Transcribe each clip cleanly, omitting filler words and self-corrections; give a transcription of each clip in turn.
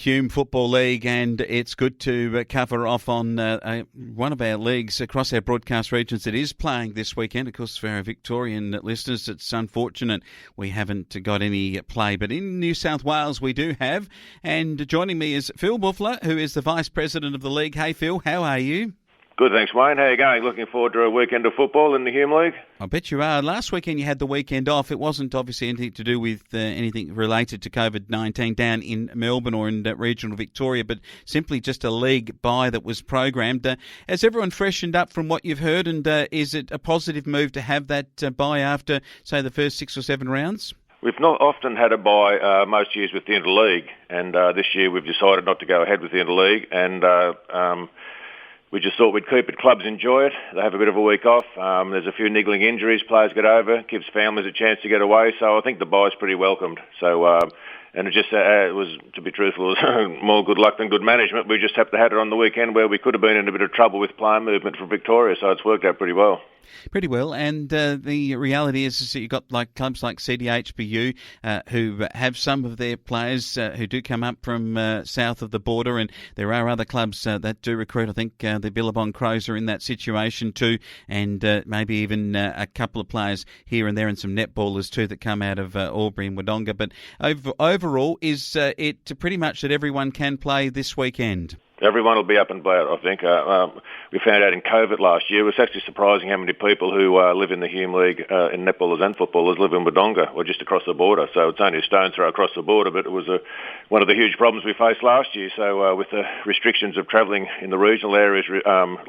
Hume Football League, and it's good to cover off on one of our leagues across our broadcast regions that is playing this weekend. Of course, for our Victorian listeners, it's unfortunate we haven't got any play, but in New South Wales we do have. And joining me is Phil Bouffler, who is the Vice President of the league. Hey Phil, how are you? Good, thanks, Wayne. How are you going? Looking forward to a weekend of football in the Hume League? I bet you are. Last weekend you had the weekend off. It wasn't obviously anything to do with anything related to COVID-19 down in Melbourne or in regional Victoria, but simply just a league bye that was programmed. Has everyone freshened up from what you've heard, and is it a positive move to have that bye after, say, the first 6 or 7 rounds? We've not often had a bye most years with the Interleague, and this year we've decided not to go ahead with the Interleague, and we just thought we'd keep it. Clubs enjoy it. They have a bit of a week off. There's a few niggling injuries players get over. Gives families a chance to get away. So I think the bye's pretty welcomed. So and it just it was, to be truthful, more good luck than good management. We just have to have it on the weekend where we could have been in a bit of trouble with player movement from Victoria. So it's worked out pretty well. Pretty well, and the reality is that you've got clubs like CDHBU who have some of their players who do come up from south of the border, and there are other clubs that do recruit. I think the Billabong Crows are in that situation too, and maybe even a couple of players here and there, and some netballers too that come out of Albury and Wodonga. But overall, is it pretty much that everyone can play this weekend? Everyone will be up and about, I think. We found out in COVID last year, it was actually surprising how many people who live in the Hume League, in netballers and footballers, live in Wodonga, or just across the border. So it's only a stone's throw across the border, but it was one of the huge problems we faced last year. So with the restrictions of travelling in the regional areas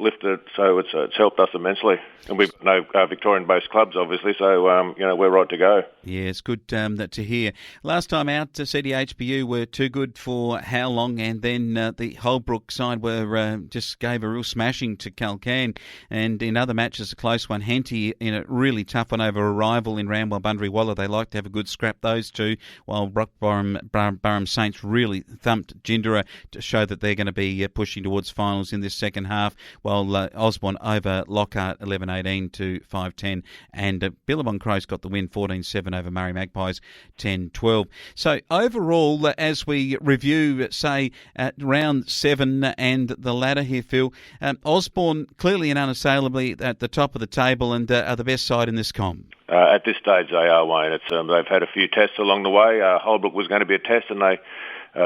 lifted, so it's helped us immensely. And we've got no Victorian-based clubs, obviously, so we're right to go. Yeah, it's good to hear. Last time out, CDHBU were too good for Howlong, and then the Holbrook side were just gave a real smashing to Culcairn, and in other matches a close one. Henty in a really tough one over a rival in Rand-Walbundrie-Walla. They like to have a good scrap, those two, while Burrum Saints really thumped Jindera to show that they're going to be pushing towards finals in this second half, while Osborne over Lockhart 11-18 to 5-10, and Billabong Crows got the win 14-7 over Magpies 10-12. So overall, as we review, say, round 7 and the ladder here, Phil, Osborne clearly and unassailably at the top of the table and are the best side in this comp. At this stage they are, Wayne. They've had a few tests along the way. Holbrook was going to be a test, and they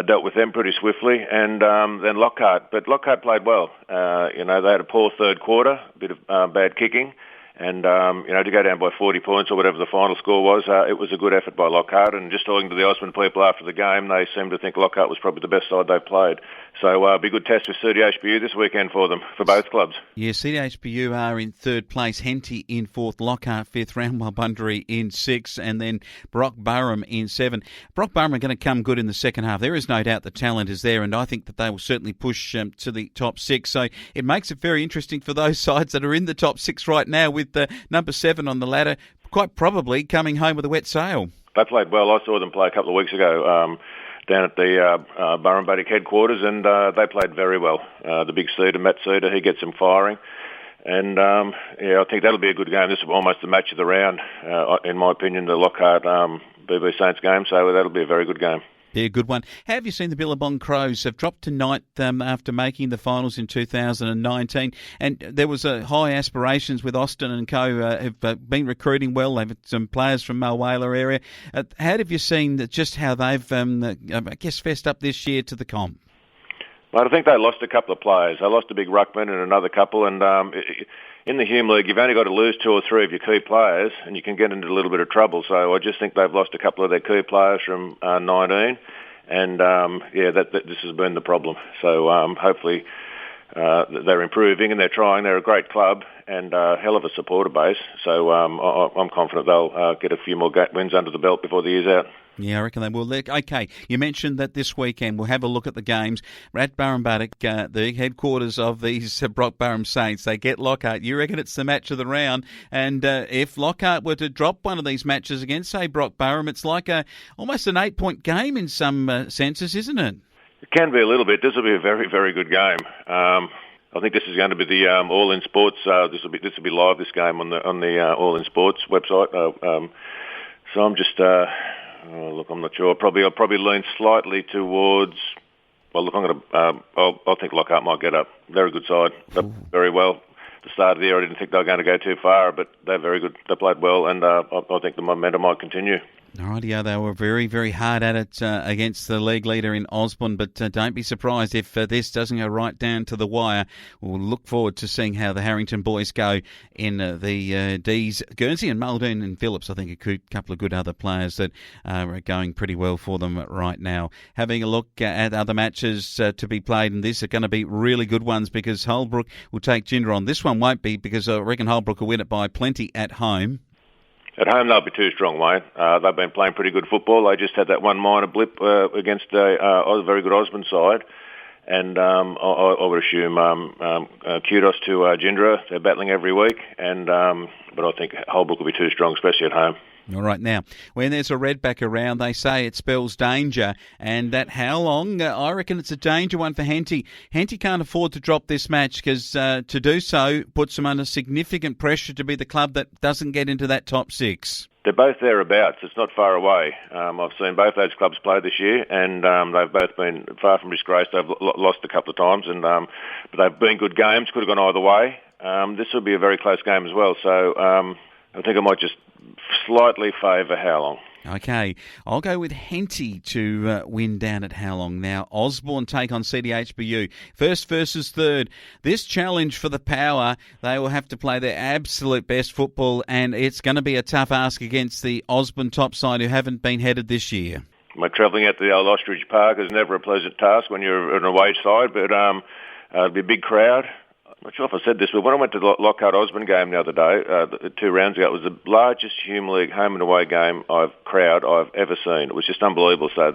dealt with them pretty swiftly, and then Lockhart. But Lockhart played well. They had a poor third quarter, a bit of bad kicking, and to go down by 40 points or whatever the final score was, it was a good effort by Lockhart. And just talking to the Osborne people after the game, they seemed to think Lockhart was probably the best side they've played. So it'll be a good test with CDHBU this weekend for them, for both clubs. Yeah, CDHBU are in third place, Henty in fourth, Lockhart fifth, Rand-Walbundrie in sixth, and then Burrum in 7. Burrum are going to come good in the second half. There is no doubt the talent is there, and I think that they will certainly push to the top 6. So it makes it very interesting for those sides that are in the top 6 right now, with number 7 on the ladder quite probably coming home with a wet sail. They played well. I saw them play a couple of weeks ago down at the Burrum headquarters, and they played very well. The big seeder, Matt Seeder, he gets them firing. And, I think that'll be a good game. This is almost the match of the round, in my opinion, the Lockhart BB Saints game, so that'll be a very good game. Yeah, good one. How have you seen the Billabong Crows? Have dropped to 9th after making the finals in 2019, and there was high aspirations with Austin and co. Have been recruiting well. They've had some players from Mulwala area. How have you seen just how they've, fessed up this year to the comp? Well, I think they lost a couple of players. They lost a big ruckman and another couple, and in the Hume League, you've only got to lose 2 or 3 of your key players, and you can get into a little bit of trouble. So I just think they've lost a couple of their key players from 19, and this has been the problem. So hopefully they're improving and they're trying. They're a great club and a hell of a supporter base. So I'm confident they'll get a few more wins under the belt before the year's out. Yeah, I reckon they will. Okay, you mentioned that this weekend we'll have a look at the games. At Burrumbuttock, the headquarters of these Burrum Saints, they get Lockhart. You reckon it's the match of the round? And if Lockhart were to drop one of these matches against, say, Burrum, it's like almost an 8-point game in some senses, isn't it? It can be a little bit. This will be a very, very good game. I think this is going to be the All In Sports. This will be live, this game on the All In Sports website. So I'm just. Look, I'm not sure. I'll probably lean slightly towards Well, look, I think Lockhart might get up. They're a good side. They're very well. At the start of the year, I didn't think they were going to go too far, but they're very good. They played well, and I think the momentum might continue. Alrighty, they were very, very hard at it against the league leader in Osborne, but don't be surprised if this doesn't go right down to the wire. We'll look forward to seeing how the Harrington boys go in the D's. Guernsey and Muldoon and Phillips, I think, a couple of good other players that are going pretty well for them right now. Having a look at other matches to be played, and these are going to be really good ones because Holbrook will take Jindera on. This one won't be because I reckon Holbrook will win it by plenty at home. At home, they'll be too strong, Wayne. They've been playing pretty good football. They just had that one minor blip against a very good Osborne side. And I would assume kudos to Jindera. They're battling every week. But I think Holbrook will be too strong, especially at home. All right, now, when there's a redback around, they say it spells danger, and that Howlong, I reckon it's a danger one for Henty. Henty can't afford to drop this match because to do so puts them under significant pressure to be the club that doesn't get into that top six. They're both thereabouts. It's not far away. I've seen both those clubs play this year, and they've both been far from disgraced. They've lost a couple of times, but they've been good games. Could have gone either way. This will be a very close game as well, so I think I might just slightly favour Howlong. Okay, I'll go with Henty to win down at Howlong. Now, Osborne take on CDHBU. First versus third. This challenge for the power, they will have to play their absolute best football, and it's going to be a tough ask against the Osborne top side who haven't been headed this year. Travelling out to the old Ostrich Park is never a pleasant task when you're an away side, but it'll be a big crowd. I'm not sure if I said this, but when I went to the Lockhart Osborne game the other day, 2 rounds ago, it was the largest Hume League home and away game crowd I've ever seen. It was just unbelievable. So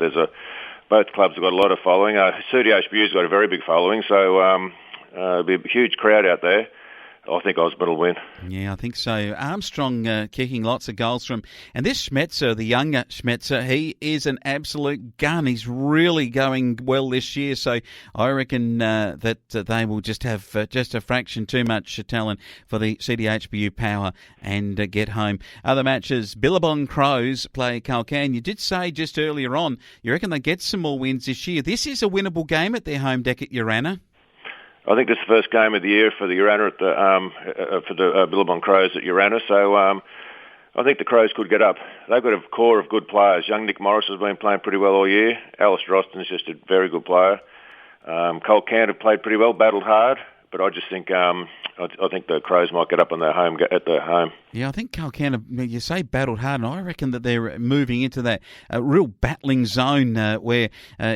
both clubs have got a lot of following. CDHBU's got a very big following, so there'll be a huge crowd out there. I think Osborne will win. Yeah, I think so. Armstrong kicking lots of goals from... And this Schmetzer, the younger Schmetzer, he is an absolute gun. He's really going well this year. So I reckon that they will just have just a fraction too much talent for the CDHBU power and get home. Other matches, Billabong Crows play Culcairn. You did say just earlier on, you reckon they get some more wins this year. This is a winnable game at their home deck at Urana. I think this is the first game of the year for the Urana for the Billabong Crows at Urana. So I think the Crows could get up. They've got a core of good players. Young Nick Morris has been playing pretty well all year. Alistair Austin is just a very good player. Culcairn have played pretty well, battled hard, but I just think I think the Crows might get up on their home at their home. Yeah, I think Culcairn, you say battled hard, and I reckon that they're moving into that real battling zone where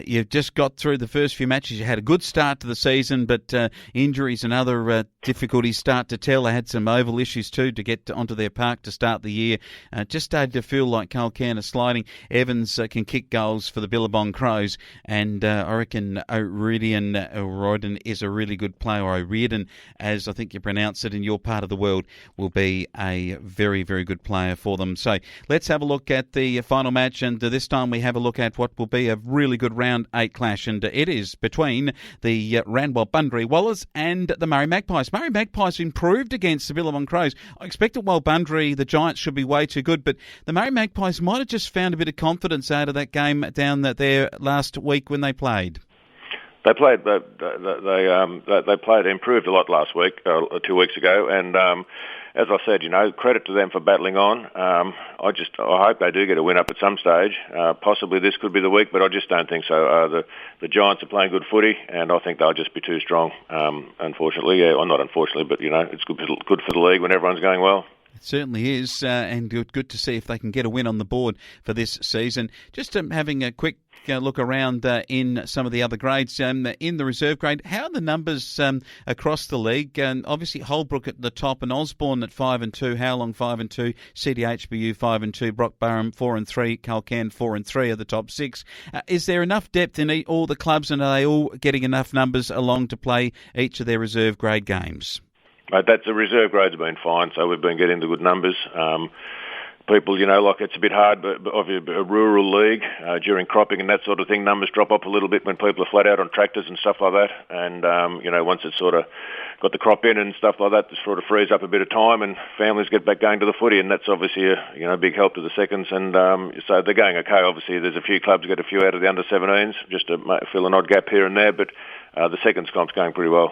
you've just got through the first few matches. You had a good start to the season, but injuries and other difficulties start to tell. They had some oval issues too to get onto their park to start the year. Just started to feel like Culcairn are sliding. Evans can kick goals for the Billabong Crows, and I reckon O'Riordan is a really good player. O'Riordan, as I think you pronounce it in your part of the world, will be a very, very good player for them. So let's have a look at the final match, and this time we have a look at what will be a really good round 8 clash, and it is between the Rand-Walbundrie-Wallas and the Murray Magpies. Murray Magpies improved against the Billabong Crows. I expected Walbundrie, the Giants, should be way too good, but the Murray Magpies might have just found a bit of confidence out of that game down there last week when they played. They played. They played. Improved a lot last week, 2 weeks ago, and as I said, credit to them for battling on. I hope they do get a win up at some stage. Possibly this could be the week, but I just don't think so. The Giants are playing good footy, and I think they'll just be too strong. Unfortunately, not unfortunately, but it's good for the league when everyone's going well. It certainly is, and good to see if they can get a win on the board for this season. Just having a quick look around in some of the other grades. In the reserve grade, how are the numbers across the league? Obviously, Holbrook at the top and Osborne at 5-2, Howlong 5-2, CDHBU 5-2, Burrum 4-3, Culcairn 4-3 are the top 6. Is there enough depth in all the clubs, and are they all getting enough numbers along to play each of their reserve grade games? The reserve grades have been fine, so we've been getting the good numbers. people, like it's a bit hard, but of a rural league during cropping and that sort of thing, numbers drop off a little bit when people are flat out on tractors and stuff like that. And, once it's sort of got the crop in and stuff like that, it sort of frees up a bit of time and families get back going to the footy, and that's obviously a big help to the seconds. And so they're going okay. Obviously, there's a few clubs get a few out of the under-17s just to fill an odd gap here and there, but the seconds comp's going pretty well.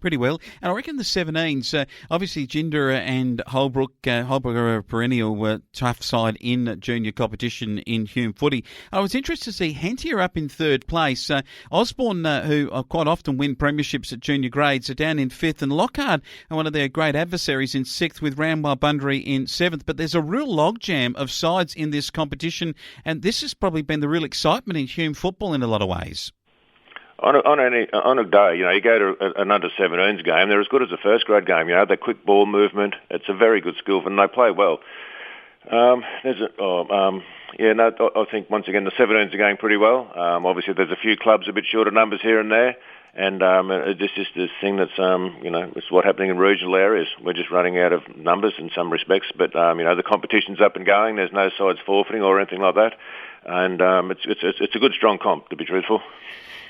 Pretty well. And I reckon the 17s, obviously Jindera and Holbrook. Holbrook are a perennial tough side in junior competition in Hume footy. I was interested to see Henty are up in third place. Osborne, who quite often win premierships at junior grades, are down in fifth, and Lockhart are one of their great adversaries in sixth, with Rand-Walbundrie in seventh. But there's a real logjam of sides in this competition, and this has probably been the real excitement in Hume football in a lot of ways. On a day, you go to an under-17s game, they're as good as a first-grade game. That quick ball movement, it's a very good skill, and they play well. I think once again the 17s are going pretty well. Obviously, there's a few clubs a bit short of numbers here and there, and it's just this thing that's it's what's happening in regional areas. We're just running out of numbers in some respects, but the competition's up and going. There's no sides forfeiting or anything like that, and it's a good strong comp, to be truthful.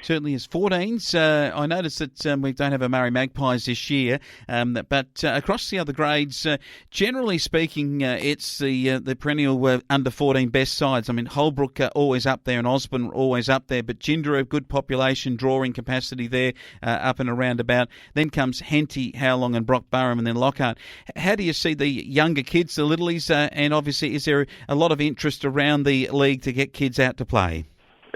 Certainly is. 14s. I noticed that we don't have a Murray Magpies this year, but across the other grades, generally speaking, it's the perennial under 14 best sides. I mean, Holbrook always up there and Osborne always up there, but Jindera, good population, drawing capacity there, up and around about. Then comes Henty, Howlong and Burrum, and then Lockhart. How do you see the younger kids, the littlies, and obviously is there a lot of interest around the league to get kids out to play?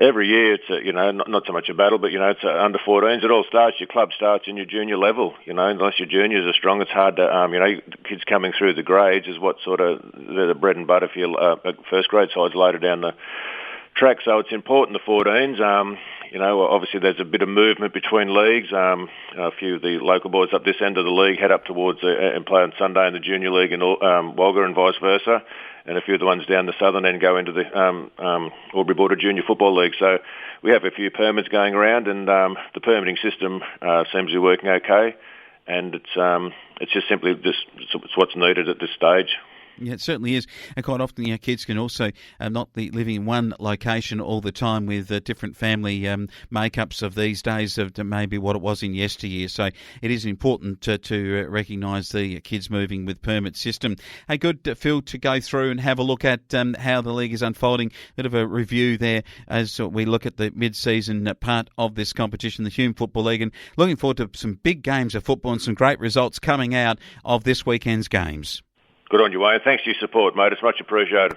Every year it's not so much a battle, but it's under 14s. It all starts. Your club starts in your junior level. Unless your juniors are strong, it's hard to. Kids coming through the grades is what sort of they're the bread and butter for your first grade sides later down the track. So it's important the 14s. Obviously there's a bit of movement between leagues. A few of the local boys up this end of the league head up towards and play on Sunday in the junior league in Wagga and vice versa. And a few of the ones down the southern end go into the Albury Border Junior Football League. So we have a few permits going around, and the permitting system seems to be working okay. And it's just simply it's what's needed at this stage. Yeah, it certainly is. And quite often, kids can also not be living in one location all the time with different family makeups of these days of maybe what it was in yesteryear. So it is important to recognise the kids moving with permit system. Hey, good, Phil, to go through and have a look at how the league is unfolding. Bit of a review there as we look at the mid-season part of this competition, the Hume Football League, and looking forward to some big games of football and some great results coming out of this weekend's games. Good on you, Wayne. Thanks for your support, mate. It's much appreciated.